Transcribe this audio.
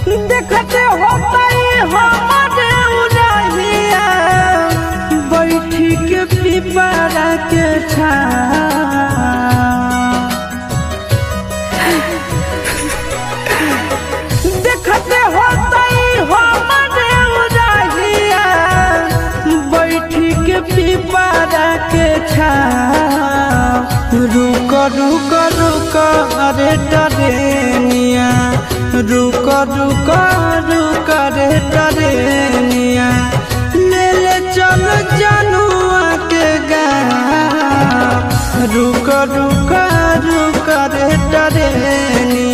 देखते होतई हमारे उड़हिया बैठी के पिपरा के छाँव। देखते होतई हमारे उड़हिया बैठी के पिपरा के छाँव। रुक रुक रुक अरे टरेनिया, रुक रुक रुक रे टरेनिया, ले ले चल जनुआ के गाँव। रुक रुक रुक रे टरेनिया।